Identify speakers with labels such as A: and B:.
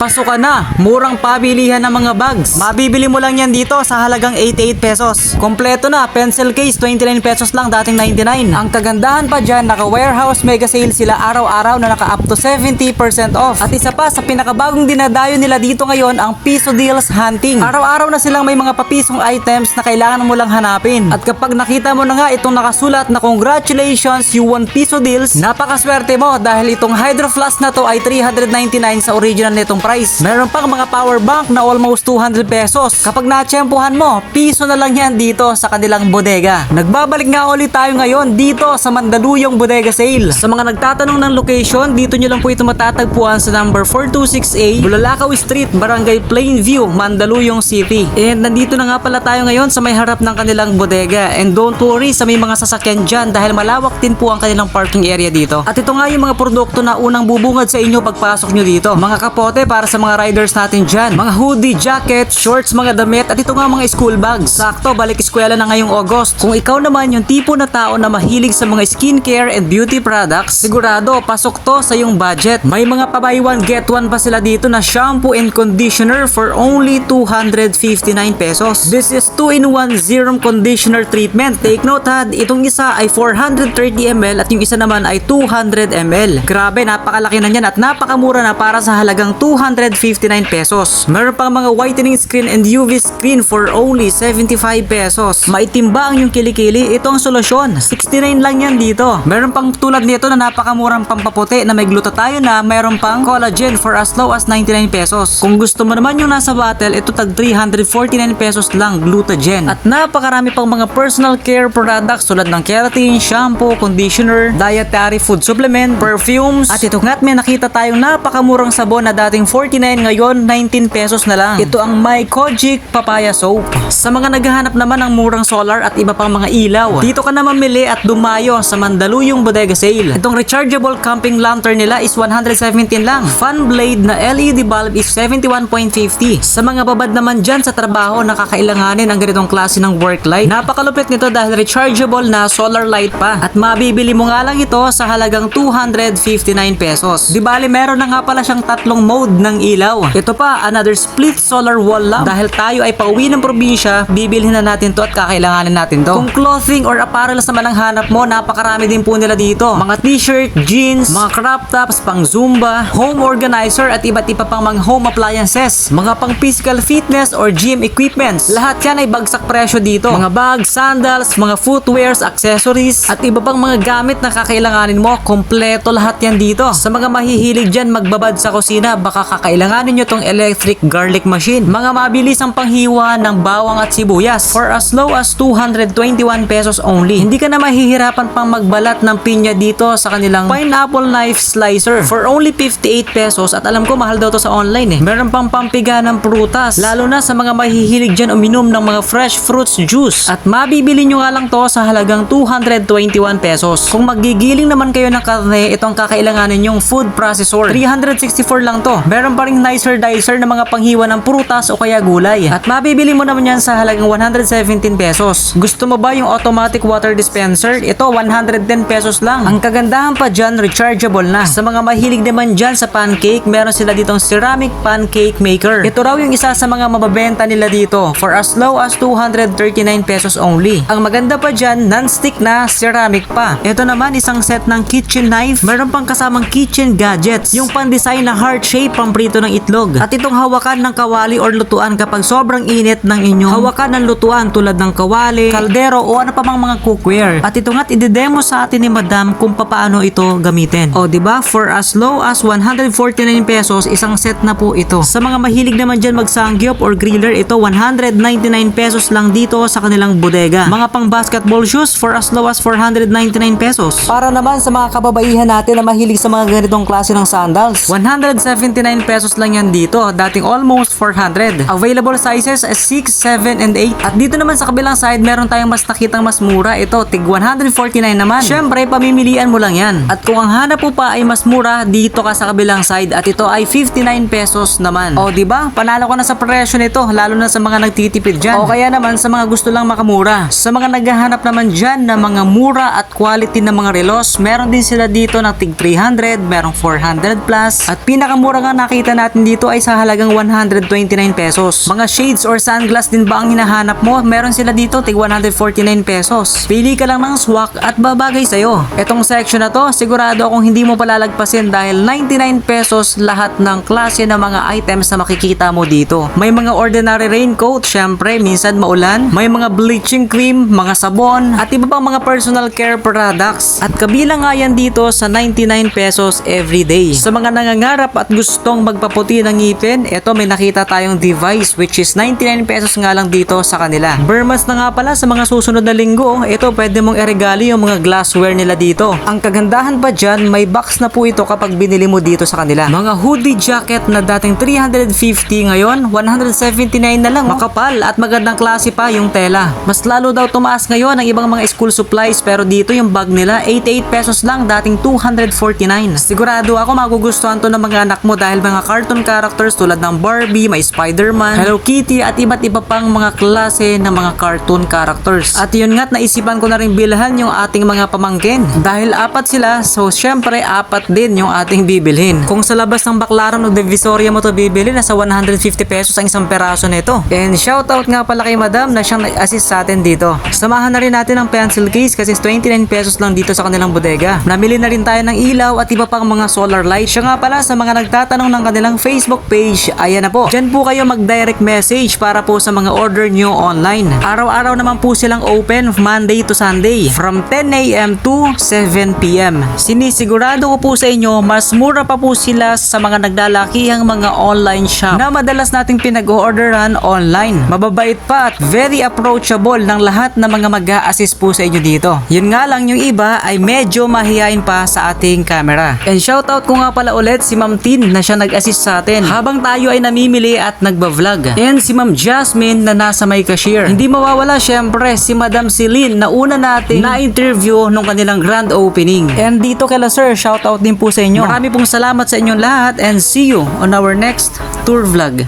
A: Pasok ka na, murang pabilihan ng mga bags. Mabibili mo lang yan dito sa halagang 88 pesos. Kompleto na, pencil case 29 pesos lang, dating 99. Ang kagandahan pa dyan, naka warehouse mega sale sila araw-araw na naka up to 70% off. At isa pa sa pinakabagong dinadayo nila dito ngayon, ang Piso Deals Hunting. Araw-araw na silang may mga papisong items na kailangan mo lang hanapin. At kapag nakita mo na nga itong nakasulat na congratulations, you won Piso Deals, napakaswerte mo dahil itong Hydro Flask na to ay 399 sa original nitong price. Meron pang mga power bank na almost 200 pesos. Kapag natsyempohan mo, piso na lang yan dito sa kanilang bodega. Nagbabalik nga ulit tayo ngayon dito sa Mandaluyong Bodega Sale. Sa mga nagtatanong ng location, dito nyo lang po ito matatagpuan sa number 426A, Bulalakaw Street, Barangay Plainview, Mandaluyong City. And nandito na nga pala tayo ngayon sa may harap ng kanilang bodega. And don't worry sa may mga sasakyan dyan dahil malawak din po ang kanilang parking area dito. At ito nga yung mga produkto na unang bubungad sa inyo pagpasok nyo dito. Mga kapote para sa mga riders natin dyan. Mga hoodie, jacket, shorts, mga damit at ito nga mga school bags. Sakto, balik eskwela na ngayong August. Kung ikaw naman yung tipo na tao na mahilig sa mga skincare and beauty products, sigurado pasok to sa yung budget. May mga pa-buy one get one pa sila dito na shampoo and conditioner for only 259 pesos. This is 2-in-1 serum conditioner treatment. Take note ha, itong isa ay 430 ml at yung isa naman ay 200 ml. Grabe, napakalaki na yan at napakamura na para sa halagang 259 pesos. Meron pang mga whitening screen and UV screen for only 75 pesos. Maitimba ang yung kilikili, ito ang solusyon. 69 lang yan dito. Meron pang tulad nito na napakamurang pampaputi na may glutathione na meron pang collagen for as low as 99 pesos. Kung gusto mo naman yung nasa bottle, ito tag 349 pesos lang glutathione. At napakarami pang mga personal care products tulad ng keratin, shampoo, conditioner, dietary food supplement, perfumes. At ito nga't may nakita tayong napakamurang sabon na dating 49 ngayon 19 pesos na lang. Ito ang My Kojic Papaya Soap. Sa mga naghahanap naman ng murang solar at iba pang mga ilaw, dito ka na mamili at dumayo sa Mandaluyong Bodega Sale. Itong rechargeable camping lantern nila is 117 lang. Fun blade na LED bulb is 71.50. Sa mga babad naman dyan sa trabaho na kakailanganin ang ganitong klase ng work light, napakalupit nito dahil rechargeable na solar light pa. At mabibili mo nga lang ito sa halagang 259 pesos. Di bali meron na nga pala siyang tatlong mode ng ilaw. Ito pa, another split solar wall lamp. Dahil tayo ay pauwi ng probinsya, bibilhin na natin to at kakailanganin natin to. Kung clothing or apparel sa malang hanap mo, napakarami din po nila dito. Mga t-shirt, jeans, mga crop tops, pang zumba, home organizer at iba't iba pang mga home appliances. Mga pang physical fitness or gym equipments. Lahat yan ay bagsak presyo dito. Mga bags, sandals, mga footwears, accessories at iba pang mga gamit na kakailanganin mo. Kompleto lahat yan dito. Sa mga mahihilig dyan magbabad sa kusina, baka kakailanganin nyo tong electric garlic machine. Mga mabilis ang panghiwa ng bawang at sibuyas for as low as 221 pesos only. Hindi ka na mahihirapan pang magbalat ng pinya dito sa kanilang pineapple knife slicer for only 58 pesos at alam ko mahal daw to sa online eh. Meron pang pampiga ng prutas, lalo na sa mga mahihilig dyan uminom ng mga fresh fruits juice at mabibili nyo nga lang to sa halagang 221 pesos. Kung magigiling naman kayo ng karne, ito ang kakailanganin yung food processor. 364 lang to. Meron pa ring nicer dicer na mga panghiwa ng prutas o kaya gulay. At mabibili mo naman yan sa halagang 117 pesos. Gusto mo ba yung automatic water dispenser? Ito 110 pesos lang. Ang kagandahan pa dyan, rechargeable na. Sa mga mahilig naman dyan sa pancake, meron sila ditong ceramic pancake maker. Ito raw yung isa sa mga mababenta nila dito for as low as 239 pesos only. Ang maganda pa dyan, non-stick na ceramic pa. Ito naman isang set ng kitchen knife. Meron pang kasamang kitchen gadgets. Yung pan-design na heart shape pamprito ng itlog. At itong hawakan ng kawali or lutuan kapag sobrang init ng inyong hawakan ng lutuan tulad ng kawali, kaldero o ano pa mang mga cookware. At ito nga't idedemo sa atin ni Madam kung paano ito gamitin. O diba, for as low as 149 pesos, isang set na po ito. Sa mga mahilig naman dyan magsangyop or griller, ito 199 pesos lang dito sa kanilang bodega. Mga pang basketball shoes for as low as 499 pesos. Para naman sa mga kababaihan natin na mahilig sa mga ganitong klase ng sandals, 179 pesos lang yan dito, dating almost 400. Available sizes as 6, 7, and 8. At dito naman sa kabilang side, meron tayong mas nakitang mas mura. Ito, tig 149 naman. Syempre, pamimilian mo lang yan. At kung ang hanap po pa ay mas mura, dito ka sa kabilang side at ito ay 59 pesos naman. O diba? Panalo ko na sa presyo nito, lalo na sa mga nagtitipid dyan. O kaya naman sa mga gusto lang makamura. Sa mga naghahanap naman dyan na mga mura at quality na mga relos, meron din sila dito na tig 300, merong 400 plus. At pinakamura nga makikita natin dito ay sa halagang 129 pesos. Mga shades or sunglass din ba ang hinahanap mo? Meron sila dito tig 149 pesos. Pili ka lang ng swak at babagay sa'yo. Etong section na to, sigurado akong hindi mo palalagpasin dahil 99 pesos lahat ng klase ng mga items na makikita mo dito. May mga ordinary raincoat, syempre minsan maulan. May mga bleaching cream, mga sabon, at iba pang mga personal care products. At kabilang nga yan dito sa 99 pesos everyday. Sa mga nangangarap at gustong magpaputi ng ngipin, eto may nakita tayong device which is 99 pesos nga lang dito sa kanila. Burmas na nga pala sa mga susunod na linggo, ito pwede mong iregalo yung mga glassware nila dito. Ang kagandahan pa dyan, may box na po ito kapag binili mo dito sa kanila. Mga hoodie jacket na dating 350 ngayon, 179 na lang. Makapal at magandang klase pa yung tela. Mas lalo daw tumaas ngayon ang ibang mga school supplies pero dito yung bag nila 88 pesos lang dating 249. Sigurado ako magugustuhan to ng mga anak mo dahil mga cartoon characters tulad ng Barbie, may Spider-Man, Hello Kitty at iba't iba pang mga klase ng mga cartoon characters. At yun nga't naisipan ko na rin bilhan yung ating mga pamangkin. Dahil apat sila, so syempre apat din yung ating bibilhin. Kung sa labas ng Baclaran o Divisoria mo to bibili, nasa 150 pesos ang isang peraso nito. And shoutout nga pala kay Madam na siyang nag-assist sa atin dito. Samahan na rin natin ang pencil case kasi 29 pesos lang dito sa kanilang bodega. Namili na rin tayo ng ilaw at iba pang mga solar light. Siya nga pala sa mga nagtatanong ng kanilang Facebook page, ayan na po. Diyan po kayo mag-direct message para po sa mga order nyo online. Araw-araw naman po silang open Monday to Sunday from 10 a.m. to 7 p.m. Sinisigurado ko po sa inyo, mas mura pa po sila sa mga naglalakihang mga online shop na madalas nating pinag-orderan online. Mababait pa at very approachable ng lahat ng mga mag-a-assist po sa inyo dito. Yun nga lang, yung iba ay medyo mahihain pa sa ating camera. And shoutout ko nga pala ulit si Ma'am Tin na siya nag-assist sa atin habang tayo ay namimili at nagba-vlog. And si Ma'am Jasmine na nasa may cashier. Hindi mawawala syempre si Madam Celine na una nating na-interview nung kanilang grand opening. And dito kay Sir, shoutout din po sa inyo. Marami pong salamat sa inyong lahat and see you on our next tour vlog.